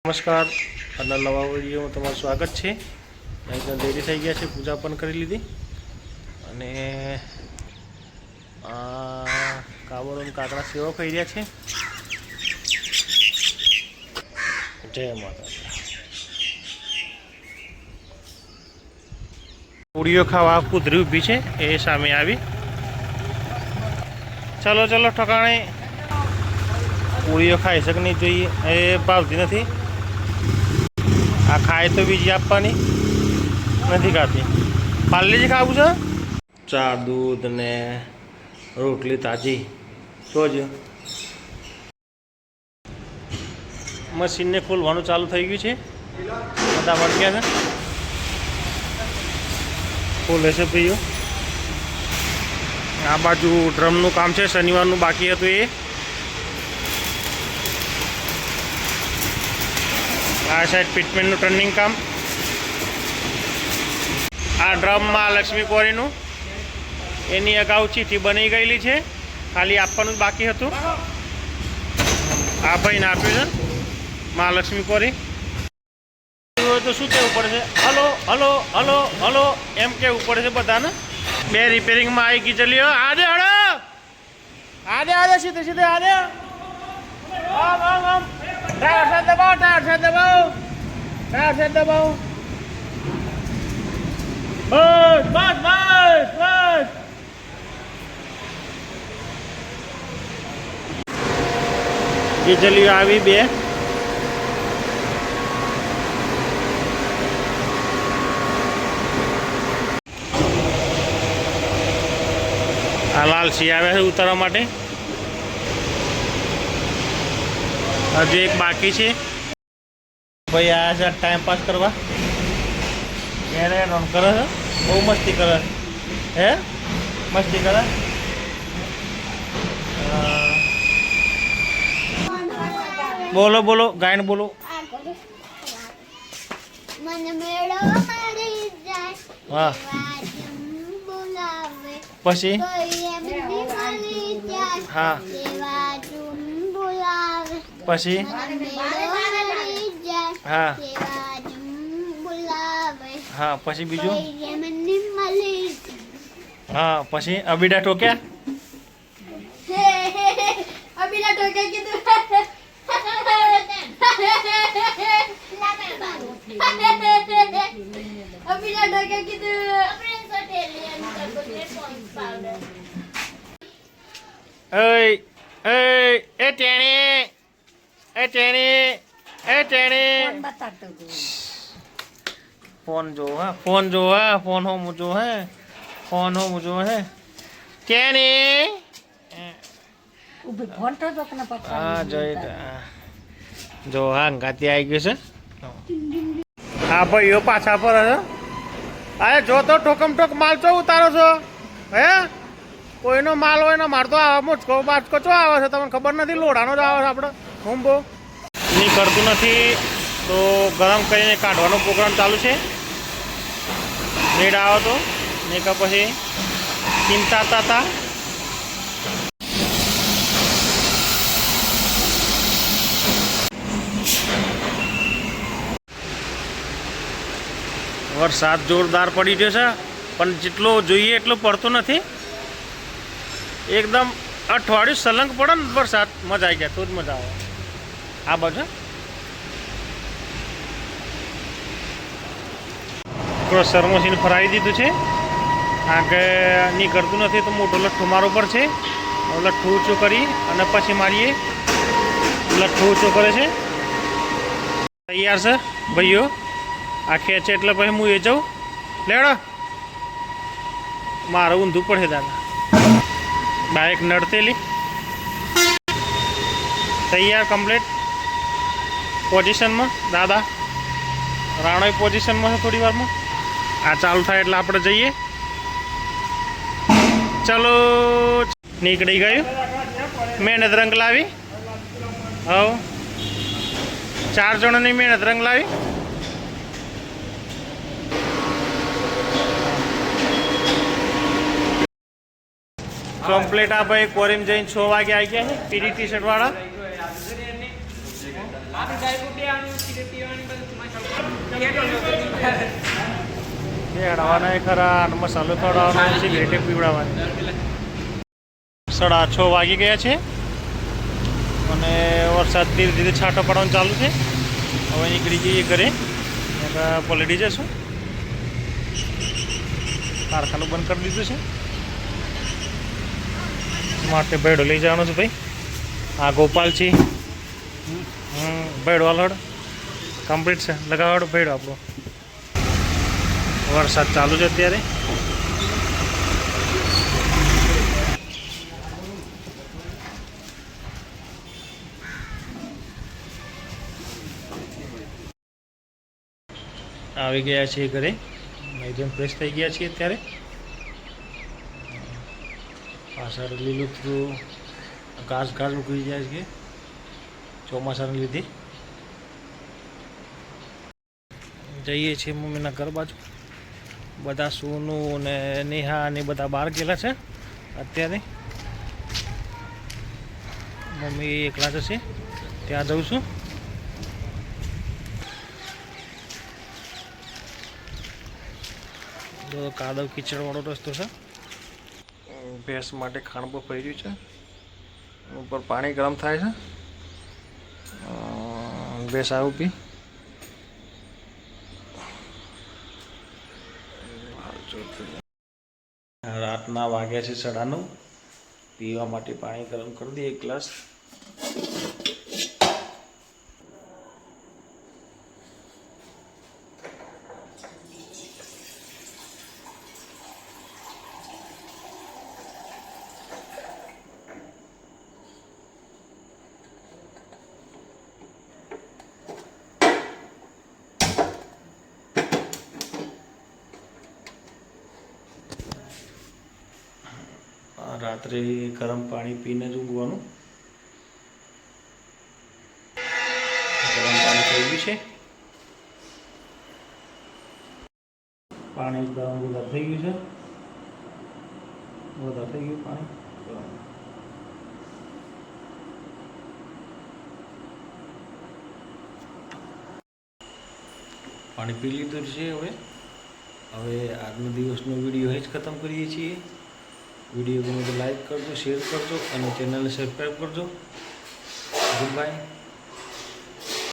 નમસ્કાર, આજના નવા વિડીયોમાં તમારું સ્વાગત છે। એકદમ રેડી થઈ ગયા છે, પૂજા પણ કરી લીધી અને કાબરો કાકડા સેવા ખાઈ રહ્યા છે। જય માતાજી। પૂરીઓ ખાવા કૂતરી ઊભી છે, એ સામે આવી। ચલો ચલો ઠકાણે પૂરીઓ ખાઈ શકે નહીં જોઈએ, એ ભાવતી નથી। આ ખાય તો બીજી આપવાની નથી ખાતી। પાર્લેજી ખાવું છે, ચા દૂધ ને રોટલી તાજી જોજો। મશીનને ખોલવાનું ચાલુ થઈ ગયું છે, બધા વળગ્યા છે, ખોલે છે ભાઈઓ। આ બાજુ ડ્રમનું કામ છે, શનિવારનું બાકી હતું એ। આ સાઈડ ફિટમેન્ટનું ટર્નિંગ કામ। આ ડ્રમમાં લક્ષ્મી કોરીનું એની અગાઉ ચીઠી બની ગયેલી છે, ખાલી આપવાનું જ બાકી હતું। આ ભાઈને આપ્યું છે મહાલક્ષ્મી કોરી। તો શું કહેવું પડે છે? હલો હલો હલો હલો એમ કહેવું પડે છે બધાને। બે રિપેરિંગમાં આવી ગઈ ચલ્યો। આદે હળો આદે આદે સીધે સીધે આદે આમ આમ આમ ટાયર से दबाओ, टायर से दबाओ, टायर से दबाओ। बस बस बस बस। ये चलिए આવી બે। આ લાલ સી આવે છે ઉતારવા માટે। હજુ એક બાકી છે ભાઈ, આ છે ટાઈમ પાસ કરવા। એને રન કરે છે, બહુ મસ્તી કરે હે, મસ્તી કરે। બોલો બોલો ગાયન બોલો। હા પછી હા પછી હા હા પછી બીજું હા પછી અબીડા ટોક્યા। અબીડા ટોક્યા કીધું। અબીડા ટોક્યા કીધું। એ ટેણી એ ટેણી એ ટેણી ફોન જો હા, ફોન જો હા, ફોન હો મુજો હે, ફોન હો મુજો હે ટેણી ઉભી ફોન તો દોકના પપ્પા હા જોઈ જો હા ગાતી આવી ગયું છે। હા ભાઈઓ પાછા પર હે। અરે જો તો ઠોકમ ઠોક માલ ચો ઉતારો છો હે? કોઈનો માલ હોય ને મારતો આવે મુચકો બાચકો ચો આવે છે, તમને ખબર નથી? લોડાનો જ આવે છે આપણે। હું બહુ નહીં કરતું નથી તો ગરમ કરીને કાઢવાનો પ્રોગ્રામ ચાલુ છે। રેડ આવો તો નહીં કે પછી ચિંતા હતા। વરસાદ જોરદાર પડી ગયો છે, પણ જેટલો જોઈએ એટલો પડતો નથી। એકદમ અઠવાડિયું સલંગ પડે ને વરસાદ, મજા આવી જાય તો જ મજા આવે। આ બાજુ ક્રોસર મશીન ફરાવી દીધું છે, કારણ કે નહીં કરતું નથી તો મોટો લઠ્ઠો મારો પર છે। લઠ્ઠું ઊંચું કરી અને પછી મારીએ। લઠ્ઠું ઊંચું કરે છે, તૈયાર છે ભાઈઓ। આ ખેંચે એટલે પછી હું એ જાઉં લેડો, મારે ઊંધું પડે દાદા। બાઇક નડતેલી તૈયાર કમ્પ્લીટ પોઝિશનમાં દાદા। રાણોય પોઝિશનમાં છે, થોડી વારમાં આ ચાલુ થાય એટલે આપણે જઈએ। ચલો નીકળી ગયું। મહેનત રંગ લાવી, હવ 4 જણોની મહેનત રંગ લાવી। કમ્પ્લીટ આ ભાઈ કોરીમ જઈને 6 વાગે આવી ગયા છે, પીળી ટી શર્ટ વાળા। અડવાના એ ખરા અને મસાલો ખવડાવવાનો સિગરેટે પીવડાવવાની. 6:30 વાગી ગયા છે અને વરસાદ ધીરે ધીરે છાંટો પડવાનું ચાલુ છે. હવે નીકળી જઈએ ઘરે, પલળી જશું. કારખાનું બંધ કરી દીધું છે માટે ભેડો લઈ જવાનો છે ભાઈ. આ ગોપાલ છે. ભેડો હલડ કમ્પ્લીટ છે, લગાવડો ભેડો આપણો. વરસાદ ચાલુ છે અત્યારે. આવી ગયા છીએ ઘરે, એકદમ ફ્રેશ થઈ ગયા છીએ અત્યારે. પાછળ લીલું ઘાસ ઉગી જાય છે ચોમાસાને લીધે. જઈએ છીએ મમ્મીના ઘર બાજુ. બધા સોનું ને નેહા ને બધા બહાર ગયેલા છે અત્યારે. મમ્મી એકલા જશે, ત્યાં જઉં છું. કાદવ કીચડવાળો રસ્તો છે. ભેંસ માટે ખાણબો પડ્યું છે, ઉપર પાણી ગરમ થાય છે. ભેંસ આવું પી. રાતના વાગ્યા છે 9:30. પીવા માટે પાણી ગરમ કરી દઈએ 1 ગ્લાસ. રાત્રે ગરમ પાણી પીને જ ઊંઘવાનું. ગરમ પાણી થઈ ગયું છે. પાણી ગરમ વધારે થઈ ગયું છે. વધારે થઈ ગયું પાણી. પાણી પી લીધું છે. હવે આજનો દિવસનો વિડીયો જ ખતમ કરીએ છીએ. વિડીયો ગમે તો લાઈક કરજો, શેર કરજો અને ચેનલને સબસ્ક્રાઈબ કરજો. Good bye.